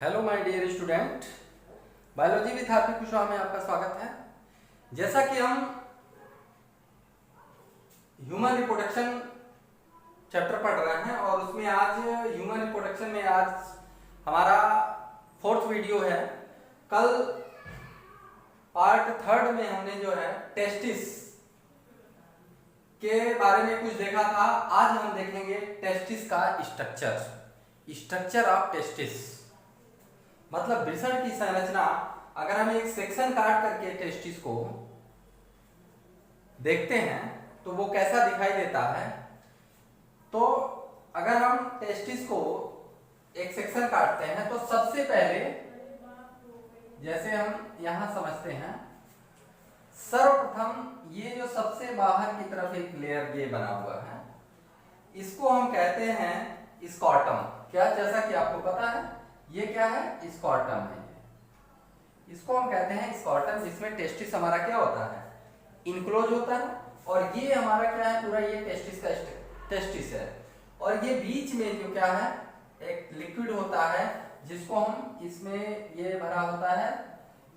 Hello my dear student, biology with Happy Kushwaha में आपका स्वागत है। जैसा कि हम ह्यूमन रिप्रोडक्शन चैप्टर पढ़ रहे हैं और उसमें आज ह्यूमन रिप्रोडक्शन में आज हमारा 4th वीडियो है। कल पार्ट 3rd में हमने जो है टेस्टिस के बारे में कुछ देखा था। आज हम देखेंगे टेस्टिस का स्ट्रक्चर ऑफ टेस्टिस, मतलब वृषण की संरचना। अगर हम एक सेक्शन काट करके टेस्टिस को देखते हैं तो वो कैसा दिखाई देता है। तो अगर हम टेस्टिस को एक सेक्शन काटते हैं तो सबसे पहले, जैसे हम यहां समझते हैं, सर्वप्रथम ये जो सबसे बाहर की तरफ एक लेयर ये बना हुआ है, इसको हम कहते हैं स्कॉटम। क्या, जैसा कि आपको पता है ये क्या है, स्कॉटम है। इसको हम कहते हैं स्कॉटम, जिसमें टेस्टिस हमारा क्या होता है, इनक्लोज होता है। और ये हमारा क्या है, पूरा ये टेस्टिस का टेस्टिस है। और ये बीच में जो क्या है, एक लिक्विड होता है जिसको हम, इसमें ये भरा होता है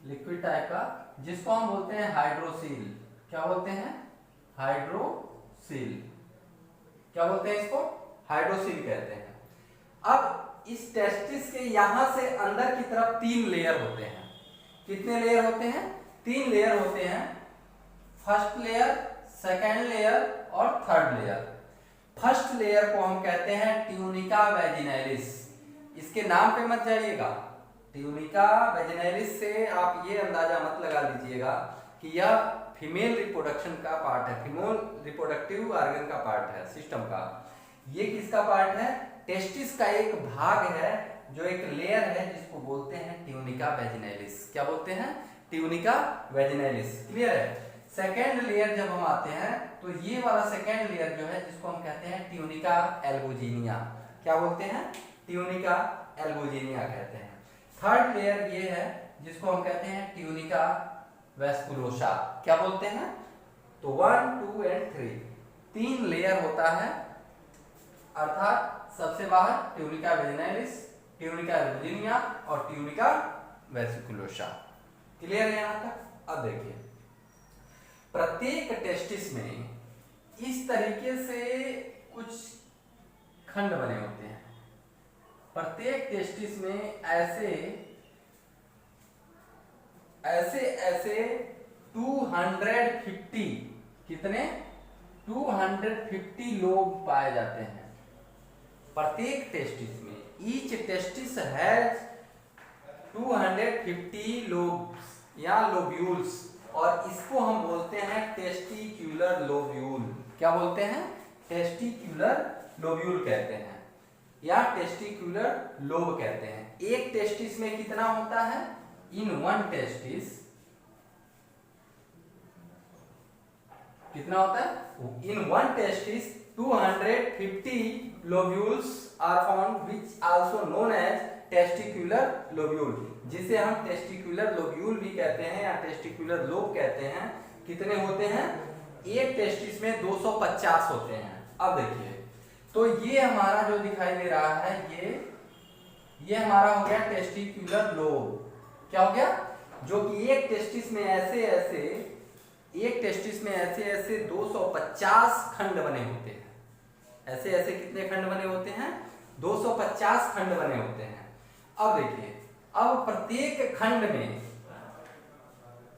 लिक्विड टाइप का, जिसको हम बोलते हैं हाइड्रोसील। क्या बोलते हैं, हाइड्रोसील। क्या बोलते हैं इसको, हाइड्रोसील कहते हैं। अब इस टेस्टिस के यहां से अंदर की तरफ 3 लेयर होते हैं। कितने लेयर होते हैं, 3 लेयर होते हैं। फर्स्ट लेयर, सेकेंड लेयर और थर्ड लेयर। फर्स्ट लेयर को हम कहते हैं ट्यूनिका वेजिनैलिस। इसके नाम पे मत जाइएगा, ट्यूनिका वेजिनैलिस से आप ये अंदाजा मत लगा लीजिएगा कि यह फीमेल रिप्रोडक्शन का पार्ट है, फीमेल रिप्रोडक्टिव ऑर्गन का पार्ट है, सिस्टम का। ये किसका पार्ट है, टेस्टिस का एक भाग है, जो एक लेयर है, जिसको बोलते हैं ट्यूनिका वेजिनैलिस। क्या बोलते हैं, ट्यूनिका वेजिनैलिस। क्लियर है। सेकेंड लेयर जब हम आते हैं तो ये वाला सेकेंड लेयर जो है, जिसको हम कहते हैं ट्यूनिका एल्बुजिनिया। क्या बोलते हैं, ट्यूनिका एल्बुजिनिया कहते हैं। थर्ड लेयर ये है, जिसको हम कहते हैं ट्यूनिका वेस्कुलोसा। क्या बोलते हैं, तो 1, 2 और 3 लेयर होता है। अर्थात सबसे बाहर ट्यूनिका वेजिनैलिस, ट्यूनिका एल्बुजिनिया और ट्यूनिका वेस्कुलोसा। क्लियर है यहां तक। अब देखिए, प्रत्येक टेस्टिस में इस तरीके से कुछ खंड बने होते हैं। प्रत्येक टेस्टिस में ऐसे ऐसे ऐसे 250, कितने, 250 लोब पाए जाते हैं प्रत्येक टेस्टिस में। ईच टेस्टिस हैज 250 लोब्स या लोब्यूल्स, और इसको हम बोलते हैं टेस्टिक्यूलर लोब्यूल। क्या बोलते हैं, टेस्टिक्यूलर लोब्यूल कहते हैं या टेस्टिक्यूलर लोब कहते हैं। एक टेस्टिस में कितना होता है, इन वन टेस्टिस कितना होता है, in one testis 250 lobules are found, which also known as testicular lobule, जिसे हम testicular lobule भी कहते हैं या testicular lobe कहते हैं। कितने होते हैं, एक टेस्टिस में 250 होते हैं। अब देखिए, तो ये हमारा जो दिखाई दे रहा है, ये हमारा हो गया टेस्टिकुलर लोब। क्या हो गया, जो कि एक टेस्टिस में ऐसे ऐसे, एक टेस्टिस में ऐसे ऐसे 250 खंड बने होते हैं। ऐसे ऐसे कितने खंड बने होते हैं, 250 खंड बने होते हैं। अब देखिए, अब प्रत्येक खंड में,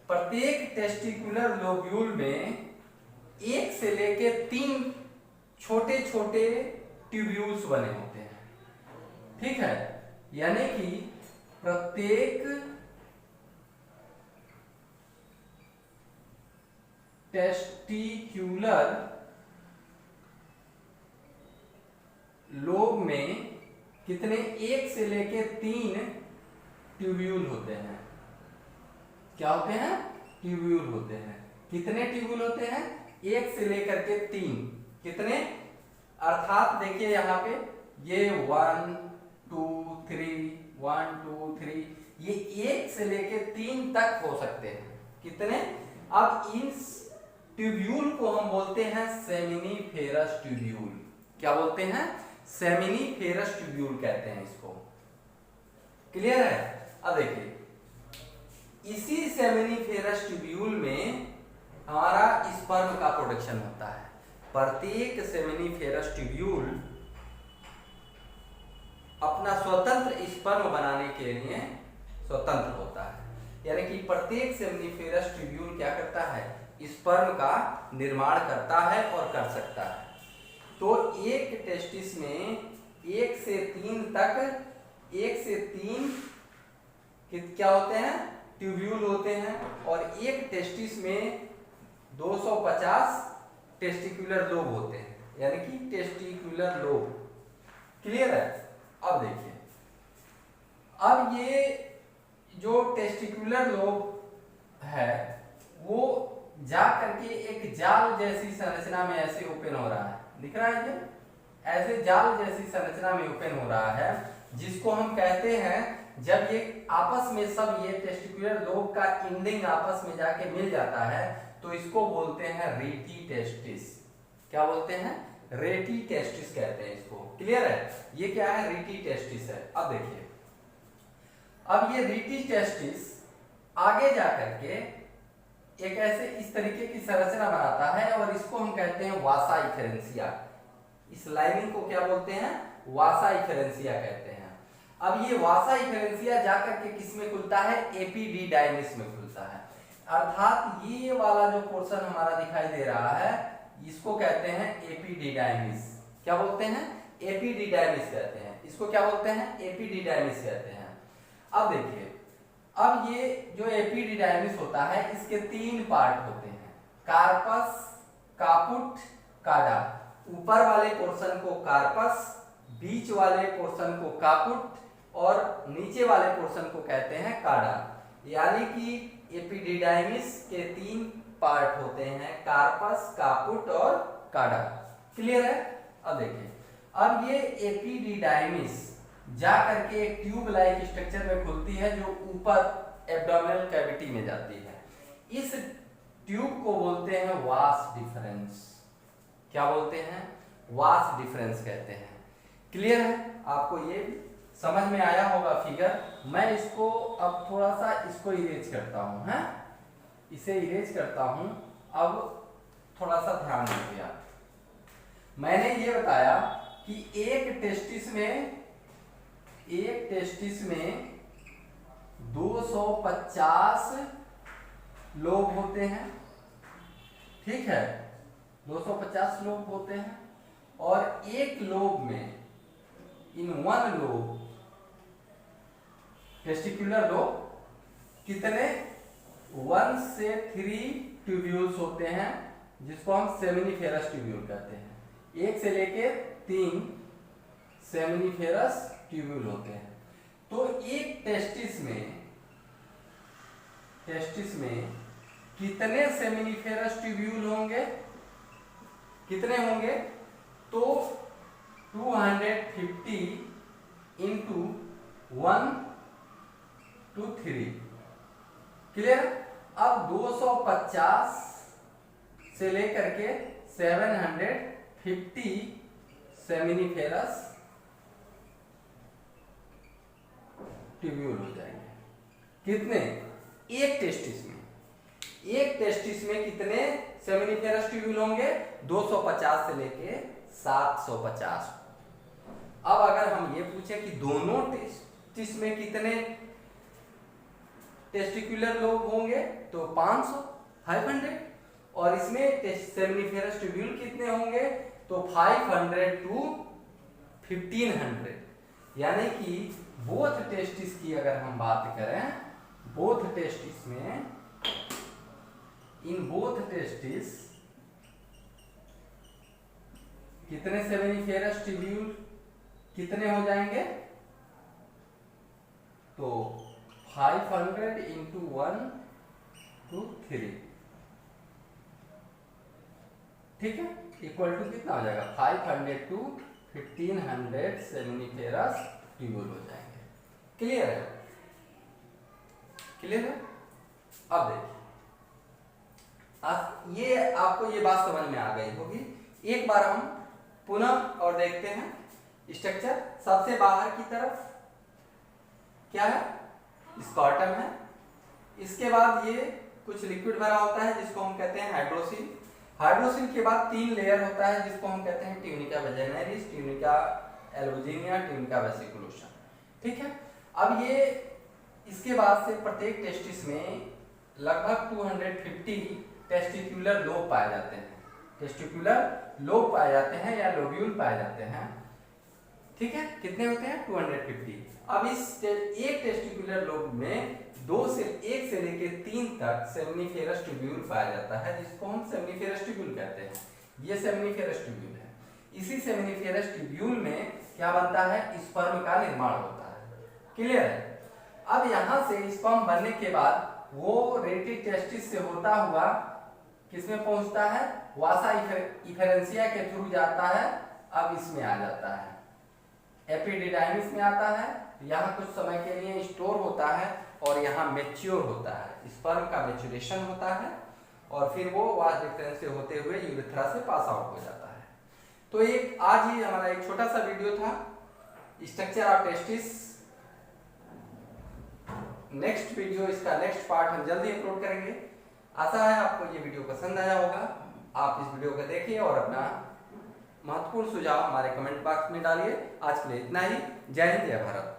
प्रत्येक टेस्टिकुलर लोब्यूल में 1 से लेके 3 छोटे छोटे ट्यूब्यूल्स बने होते हैं। ठीक है, यानी कि प्रत्येक टेस्टिक्यूलर लोब में कितने, 1 से लेके 3 ट्यूब्यूल होते हैं। क्या होते हैं, ट्यूब्यूल होते हैं। कितने ट्यूब्यूल होते हैं, 1 से लेकर के 3। कितने, अर्थात देखिए यहाँ पे ये 1, 2, 3, 1, 2, 3, ये 1 से लेके 3 तक हो सकते हैं। कितने, अब इन ट्यूब्यूल को हम बोलते हैं सेमिनिफेरस ट्यूब्यूल। क्या बोलते हैं, सेमिनिफेरस ट्यूब्यूल कहते हैं इसको। क्लियर है? अब देखिए इसी सेमिनिफेरस ट्यूब्यूल में हमारा स्पर्म का प्रोडक्शन होता है। प्रत्येक सेमिनिफेरस ट्यूब्यूल अपना स्वतंत्र स्पर्म बनाने के लिए स्वतंत्र होता है, यानी कि प्रत्येक सेमिनिफेरस ट्यूब्यूल क्या करता है, स्पर्म का निर्माण करता है और कर सकता है। तो एक टेस्टिस में 1 से 3 तक 1 से 3 क्या होते हैं, ट्यूब्यूल होते हैं, और एक टेस्टिस में 250 टेस्टिकुलर लोब होते हैं, यानी कि टेस्टिकुलर लोब। क्लियर है? अब देखिए, अब ये जो टेस्टिकुलर लोब है वो जा करके एक जाल जैसी संरचना में ऐसे ओपन हो रहा है, दिख रहा है ये, ऐसे जाल जैसी संरचना में ओपन हो रहा है, जिसको हम कहते हैं, जब ये आपस में सब ये टेस्टिकुलर लोब का इंडिंग आपस में जाके मिल जाता है तो इसको बोलते हैं रेटी टेस्टिस। क्या बोलते हैं? रेटी टेस्टिस कहते हैं इसको। क्लियर है? ये क्या है? रेटी टेस्टिस है। अब देखिए, अब ये रेटी टेस्टिस आगे जाकर के एक ऐसे इस तरीके की संरचना बनाता है और इसको हम कहते हैं वासा इफेरेंसिया। इस लाइनिंग को क्या बोलते हैं? वासा इफेरेंसिया कहते हैं। अब ये वासा इफेरेंसिया जाकर के किस में खुलता है? एपिडिडाइमिस में खुलता है। अर्थात ये वाला जो पोर्शन हमारा दिखाई दे रहा है इसको कहते हैं एपिडिडाइमिस। क्या बोलते हैं? एपिडिडाइमिस कहते हैं इसको। क्या बोलते हैं? एपिडिडाइमिस कहते हैं। अब देखिए, अब ये जो एपिडिडाइमिस होता है इसके 3 पार्ट होते हैं, कार्पस, कापुट, काडा। ऊपर वाले पोर्शन को कार्पस, बीच वाले पोर्शन को कापुट और नीचे वाले पोर्शन को कहते हैं काडा। यानी कि एपिडिडाइमिस के 3 पार्ट होते हैं, कार्पस, कापुट और काडा। क्लियर है? अब देखिए, अब ये एपिडिडाइमिस जा करके एक ट्यूब लाइक स्ट्रक्चर में खुलती है जो ऊपर एब्डोमिनल कैविटी में जाती है। इस ट्यूब को बोलते हैं वास डिफरेंस। क्या बोलते हैं? वास डिफरेंस कहते हैं। क्लियर है? आपको ये समझ में आया होगा फिगर। मैं इसको अब थोड़ा सा इसको इरेज करता हूं, है? इसे इरेज करता हूं। अब थोड़ा सा ध्यान दीजिए आप। मैंने ये बताया कि एक टेस्टिस में 250 लोब होते हैं। ठीक है, 250 लोब होते हैं और एक लोब में, इन 1 लोब, टेस्टिकुलर लोब कितने? 1 से 3 ट्यूब्यूल्स होते हैं, जिसको हम सेमिनिफेरस ट्यूब्यूल कहते हैं। 1 से लेके 3 सेमिनिफेरस ट्यूब्यूल होते हैं। तो एक टेस्टिस में कितने सेमिनिफेरस ट्यूब्यूल होंगे? कितने होंगे? तो 250 इंटू 1 to 3। क्लियर? अब 250 से लेकर के 750 सेमिनिफेरस ट्यूब्यूल हो जाएंगे। कितने? एक टेस्टिस में। एक टेस्टिस में कितने सेमिनिफेरस ट्यूब्यूल होंगे? 250 से लेके 750। अब अगर हम ये पूछे कि दोनों टेस्टिस में कितने टेस्टिकुलर लोब होंगे, तो 500 और इसमें सेमिनिफेरस ट्यूब्यूल कितने होंगे? तो 500 to 1500। यानी कि बोथ टेस्टिस की अगर हम बात करें, बोथ टेस्टिस में, इन बोथ टेस्टिस कितने सेमिनिफेरस ट्यूब्यूल कितने हो जाएंगे? तो 500 इंटू 1 to 3। ठीक है, इक्वल टू कितना हो जाएगा? 500 to 1500 सेमिनिफेरस ट्यूब्यूल हो जाएंगे। क्लियर है? क्लियर है? अब देखिए, ये आपको ये बात समझ में आ गई होगी। एक बार हम पुनः और देखते हैं स्ट्रक्चर। सबसे बाहर की तरफ क्या है, स्कॉर्टम है। इसके बाद ये कुछ लिक्विड भरा होता है जिसको हम कहते हैं हाइड्रोसिल। हाइड्रोसिल के बाद 3 लेयर होता है जिसको हम कहते हैं ट्यूनिका वेजिनैरिस, ट्यूनिका एल्बुजिनिया, ट्यूनिका वेसिकुलोसा। ठीक है। अब ये इसके बाद से प्रत्येक टेस्टिस में लगभग 250 टेस्टिकुलर लोब पाए जाते हैं, टेस्टिकुलर लोब पाए जाते हैं या लोब्यूल पाए जाते हैं। ठीक है, कितने होते हैं, 250। अब इस एक टेस्टिकुलर लोब में 1 से लेके 3 तक सेमिनिफेरस ट्यूब्यूल पाया जाता है जिसको हम सेमिनिफेरस ट्यूब्यूल कहते हैं। ये सेमिनिफेरस ट्यूब्यूल है। इसी सेमिनिफेरस ट्यूब्यूल में क्या बनता है, स्पर्म का निर्माण होता है। क्लियर है। अब यहाँ से स्पर्म बनने के बाद वो रेटी टेस्टिस से होता हुआ किसमें पहुंचता है, वासा इफेरेंसिया के थ्रू जाता है। अब इसमें आ जाता है, एपिडिडाइमिस में आता है। यहाँ कुछ समय के लिए स्टोर होता है और यहाँ मैच्योर होता है, स्पर्म का मैच्योरेशन होता है और फिर वो वास डिफरेंस से होते हुए यूरेथ्रा से पास आउट हो जाता है। तो एक आज ही हमारा एक छोटा सा वीडियो था structure of testis. Next video, इसका नेक्स्ट पार्ट हम जल्दी अपलोड करेंगे। आशा है आपको ये वीडियो पसंद आया होगा। आप इस वीडियो को देखिए और अपना महत्वपूर्ण सुझाव हमारे कमेंट बॉक्स में डालिए। आज के लिए इतना ही। जय हिंद, जय भारत।